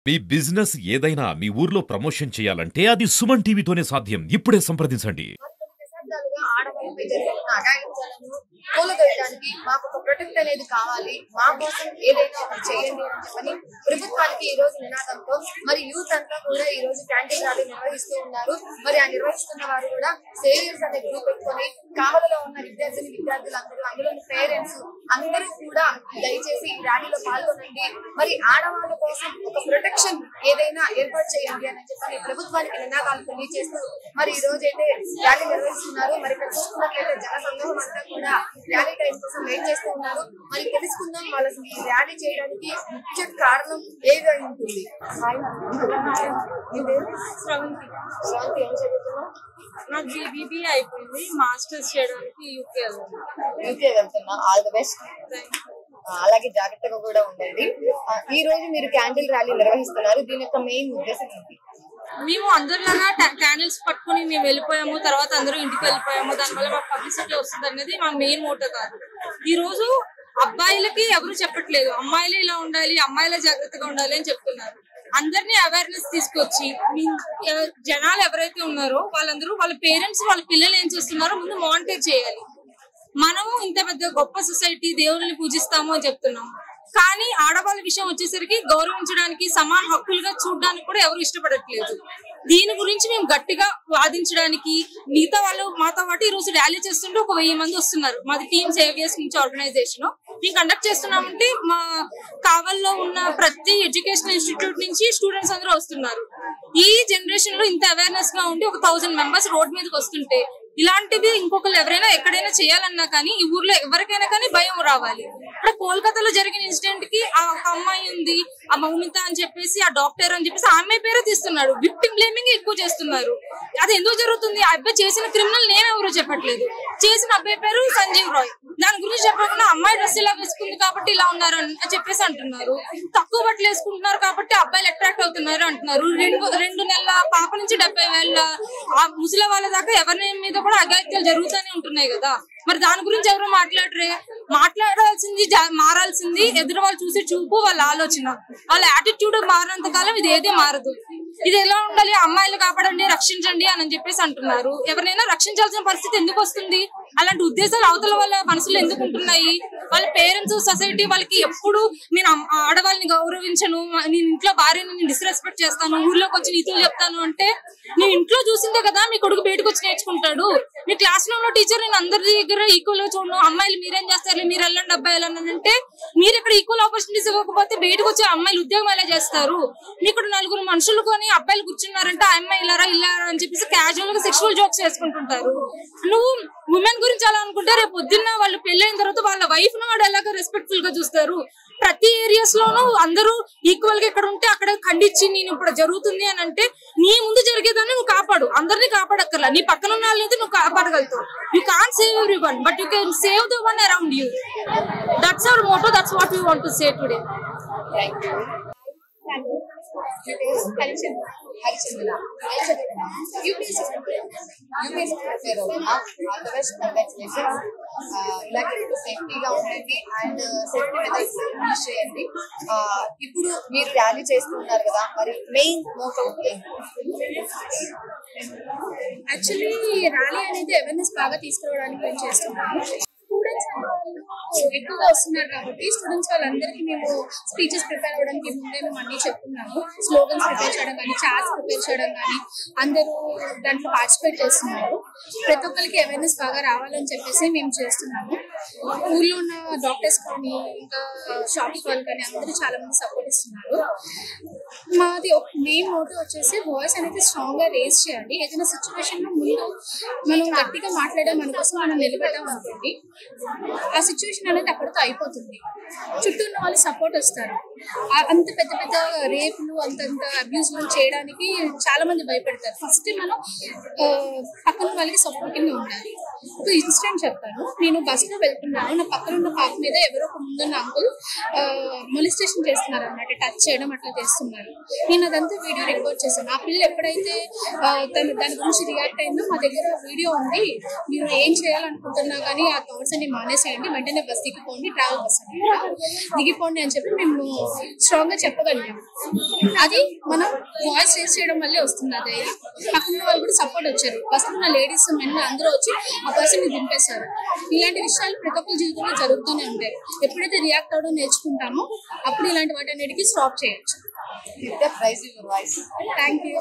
మీ business ఏదైనా మీ ఊర్లో promotion చేయాలంటే అది సుమన్ టీవీతోనే సాధ్యం. ఇప్పుడే సంప్రదించండి. ఆడవాళ్ళపై జరుగుతున్న అఘాయిత్యాలను కూలదోయడానికి మాకు ఒక ప్రొటెక్ట్ అనేది కావాలి, మా కోసం ఏదైనా ఒకటి చేయండి అని చెప్పని ప్రభుత్వానికి ఈ రోజు నినాదంతో మరి యూత్ అంతా కూడా ఈ రోజు క్యాంటీన్ ర్యాలీ నిర్వహిస్తూ ఉన్నారు. మరి ఆ నిర్వహిస్తున్న వారు కూడా సేవియర్స్ అనే గ్రూప్ పెట్టుకొని కావలలో ఉన్న విద్యార్థులందరూ అందులోని పేరెంట్స్ అందరూ కూడా దయచేసి ఈ ర్యాలీలో పాల్గొనండి, మరి ఆడవాళ్ళ కోసం ఒక ప్రొటెక్షన్ ఏదైనా ఏర్పాటు చేయండి అని చెప్పని ప్రభుత్వానికి నినాదాలు తెలియజేస్తూ మరి ఈ రోజు అయితే ర్యాలీ నిర్వహిస్తున్నారు. మరి ఇక్కడ చూసుకున్నట్లయితే జన సందోహం అంతా కూడా ర్యాలీ టైం కోసం వెయిట్ చేస్తూ ఉన్నారు. మరి తెలుసుకుందాం వాళ్ళకి ఈ ర్యాలీ చేయడానికి ముఖ్య కారణం ఏదై ఉంటుంది. ఏం చదువుతున్నావు? నాకు బీబీఏ అయిపోయింది, మాస్టర్స్ చేయడానికి యూకే వెళ్తున్నా. All the best. అలాగే జాగ్రత్తగా కూడా ఉండండి. ఈ రోజు మీరు క్యాండిల్ ర్యాలీ నిర్వహిస్తున్నారు, దీని యొక్క మెయిన్ ఉద్దేశం ఏంటి? మేము అందరిలాగా క్యాండిల్స్ పట్టుకుని మేము వెళ్ళిపోయాము, తర్వాత అందరూ ఇంటికి వెళ్ళిపోయాము, దానివల్ల మాకు పబ్లిసిటీ వస్తుంది అనేది మా మెయిన్ మోటో కాదు. ఈ రోజు అబ్బాయిలకి ఎవరు చెప్పట్లేదు అమ్మాయిలు ఇలా ఉండాలి, అమ్మాయిల జాగ్రత్తగా ఉండాలి అని చెప్తున్నారు. అందరినీ అవేర్నెస్ తీసుకొచ్చి జనాలు ఎవరైతే ఉన్నారో వాళ్ళందరూ వాళ్ళ పేరెంట్స్ వాళ్ళ పిల్లలు ఏం చేస్తున్నారో ముందు మానిటర్ చేయాలి. మనము ఇంత పెద్ద గొప్ప సొసైటీ దేవుళ్ళని పూజిస్తాము అని చెప్తున్నాము, కానీ ఆడవాళ్ళ విషయం వచ్చేసరికి గౌరవించడానికి సమాన హక్కులుగా చూడడానికి కూడా ఎవరు ఇష్టపడట్లేదు. దీని గురించి మేము గట్టిగా వాదించడానికి మిగతా వాళ్ళు మాతో పాటు ఈ రోజు ర్యాలీ చేస్తుంటే ఒక 1000 మంది వస్తున్నారు. మాది టీమ్ సేవియర్స్ నుంచి ఆర్గనైజేషన్ మేము కండక్ట్ చేస్తున్నామంటే మా కావల్లో ఉన్న ప్రతి ఎడ్యుకేషనల్ ఇన్స్టిట్యూట్ నుంచి స్టూడెంట్స్ అందరూ వస్తున్నారు. ఈ జనరేషన్ లో ఇంత అవేర్నెస్ గా ఉండి ఒక 1000 మెంబర్స్ రోడ్ మీదకి వస్తుంటే ఇలాంటివి ఇంకొకరు ఎవరైనా ఎక్కడైనా చేయాలన్నా కానీ ఈ ఊర్లో ఎవరికైనా కానీ భయం రావాలి. ఇప్పుడు కోల్కతాలో జరిగిన ఇన్సిడెంట్ కి ఆ అమ్మాయి ఉంది, ఆ మౌనిత అని చెప్పేసి ఆ డాక్టర్ అని చెప్పేసి ఆ అమ్మాయి పేరే తీస్తున్నాడు, విక్టిమ్ బ్లేమింగ్ ఎక్కువ చేస్తున్నారు. అది ఎందుకు జరుగుతుంది? ఆ అబ్బాయి చేసిన క్రిమినల్ నేనెవరో చెప్పట్లేదు, చేసిన అబ్బాయి పేరు సంజీవ్ రాయ్. దాని గురించి చెప్పకుండా అమ్మాయి డ్రెస్ ఇలా వేసుకుంది కాబట్టి ఇలా ఉన్నారు అని చెప్పేసి అంటున్నారు. తక్కువ బట్టలు వేసుకుంటున్నారు కాబట్టి అబ్బాయిలు అట్రాక్ట్ అవుతున్నారు అంటున్నారు. 2 నెలల పాప నుంచి 70,000 ఆ ముసలి వాళ్ళ దాకా ఎవరి మీద కూడా అఘాయిత్యాలు జరుగుతూనే ఉంటున్నాయి కదా. మరి దాని గురించి ఎవరు మాట్లాడాల్సింది మారాల్సింది ఎదురు వాళ్ళు చూసి చూపు వాళ్ళ ఆలోచన, వాళ్ళ యాటిట్యూడ్ మారినంత కాలం ఇది ఏది మారదు. ఇది ఎలా ఉండాలి? అమ్మాయిలు కాపాడండి, రక్షించండి అని చెప్పేసి అంటున్నారు. ఎవరైనా రక్షించాల్సిన పరిస్థితి ఎందుకు వస్తుంది? అలాంటి ఉద్దేశాలు అవతల వాళ్ళ మనసులో ఎందుకు ఉంటున్నాయి? వాళ్ళ పేరెంట్స్ సొసైటీ వాళ్ళకి ఎప్పుడు నేను ఆడవాళ్ళని గౌరవించను, నేను ఇంట్లో భార్యని నేను డిస్రెస్పెక్ట్ చేస్తాను, ఊర్లోకి వచ్చి నీతులు చెప్తాను అంటే నేను ఇంట్లో చూసిందే కదా మీ కొడుకు బయటకు వచ్చి నేర్చుకుంటాడు. మీ క్లాస్ లో ఉన్న టీచర్ నేను అందరి దగ్గర ఈక్వల్ గా చూడను, అమ్మాయిలు మీరేం చేస్తారు, మీరు వెళ్ళండి అబ్బాయిలు అంటే మీరు ఇక్కడ ఈక్వల్ ఆపర్చునిటీస్ ఇవ్వకపోతే బయటకు వచ్చి అమ్మాయిలు ఉద్యోగం ఎలా చేస్తారు? ఇక్కడ 4 మనుషులు కొని అబ్బాయిలు కూర్చున్నారంటే ఆ అమ్మాయి ఇలారా అని చెప్పేసి క్యాజువల్ గా సెక్షువల్ జోక్స్ చేసుకుంటుంటారు. నువ్వు ఉమెన్ గురించి అలా అనుకుంటే రేపు పొద్దున్న వాళ్ళు పెళ్ళైన తర్వాత వాళ్ళ వైఫ్ ను వాడు ఎలాగ రెస్పెక్ట్ఫుల్ గా చూస్తారు? ప్రతి ఏరియాస్ లోనూ అందరూ ఈక్వల్ గా ఎక్కడ ఉంటే అక్కడ ఖండించి నేను ఇప్పుడు జరుగుతుంది అని అంటే నీ ముందు జరిగేదాన్ని నువ్వు కాపాడు, అందరినీ కాపాడక్కర్లా, నీ పక్కన ఉన్న వాళ్ళని నువ్వు కాపాడగలుగుతావు. You can't save everyone but you can save the one around you. That's our motto, that's what we want to say today. సేఫ్టీగా ఉండండి అండ్ సేఫ్టీ మెథడ్స్ యూజ్ చేయండి. ఇప్పుడు మీరు ర్యాలీ చేస్తున్నారు కదా, మరి మెయిన్ మోటో యాక్చువల్లీ ర్యాలీ అనేది awareness బాగా తీసుకురావడానికి మేము చేస్తున్నాము. స్టూడెంట్స్ ఎక్కువగా వస్తున్నారు కాబట్టి స్టూడెంట్స్ వాళ్ళందరికీ మేము స్పీచెస్ ప్రిపేర్ అవ్వడానికి ముందే మేము అన్ని చెప్తున్నాము. స్లోగన్స్ ప్రిపేర్ చేయడం కానీ, చాట్స్ ప్రిపేర్ చేయడం కానీ అందరూ దాంట్లో పార్టిసిపేట్ చేస్తున్నారు. ప్రతి ఒక్కరికి అవేర్నెస్ బాగా రావాలని చెప్పేసి మేము చేస్తున్నాము. ఊళ్ళో ఉన్న డాక్టర్స్ కానీ ఇంకా షాప్ వాళ్ళు కానీ అందరూ చాలా మంది సపోర్ట్ ఇస్తున్నారు. మాది మెయిన్ మోటో వచ్చేసి వాయిస్ అనేది స్ట్రాంగ్ గా రేస్ చేయాలి. ఏదైనా సిచ్యువేషన్ లో ముందు మనం గట్టిగా మాట్లాడడం మన కోసం మనం నిలబడ్డాం అనుకోండి, ఆ సిచ్యువేషన్ అనేది అక్కడితో అయిపోతుంది. చుట్టూ ఉన్న వాళ్ళు సపోర్ట్ వస్తారు. అంత పెద్ద పెద్ద రేపులు అంతంత అబ్యూజ్లు చేయడానికి చాలా మంది భయపడతారు. ఫస్ట్ మనం పక్కన వాళ్ళకి సపోర్టింగ్ ఉండాలి. ఒక ఇన్సిడెంట్ చెప్తాను. నేను బస్ లో వెళ్తున్నాను, నా పక్కన ఉన్న పాప మీద ఎవరో ఒక ముందున్న అంకుల్ మొలిస్టేషన్ చేస్తున్నారు అన్నమాట, టచ్ చేయడం అట్లా చేస్తున్నారు. చేస్తున్నారు. నేను అదంతా వీడియో రికార్డ్ చేశాను. ఆ పిల్ల ఎప్పుడైతే దాని గురించి రియాక్ట్ అయిందో మా దగ్గర వీడియో ఉంది, మీరు ఏం చేయాలనుకుంటున్నా కానీ ఆ థాట్స్ అన్ని మానేసేయండి, వెంటనే బస్ దిగిపోండి, ట్రావెల్ బస్ దిగిపోండి అని చెప్పి మేము స్ట్రాంగ్ గా చెప్పగలిగాం. అది మనం వాయిస్ రేస్ చేయడం వల్లే వస్తుంది. అదే పక్కన వాళ్ళు కూడా సపోర్ట్ వచ్చారు. బస్సులో ఉన్న లేడీస్ మెన్ అందరూ వచ్చి ఆ పర్సన్ ని దింపేశారు. ఇలాంటి విషయాలు ప్రతి ఒక్కరి జీవితంలో జరుగుతూనే ఉంటాయి. ఎప్పుడైతే రియాక్ట్ అవడం నేర్చుకుంటామో అప్పుడు ఇలాంటి వాటన్నిటికీ స్టాప్ చేయొచ్చు. Prize your voice. Thank you.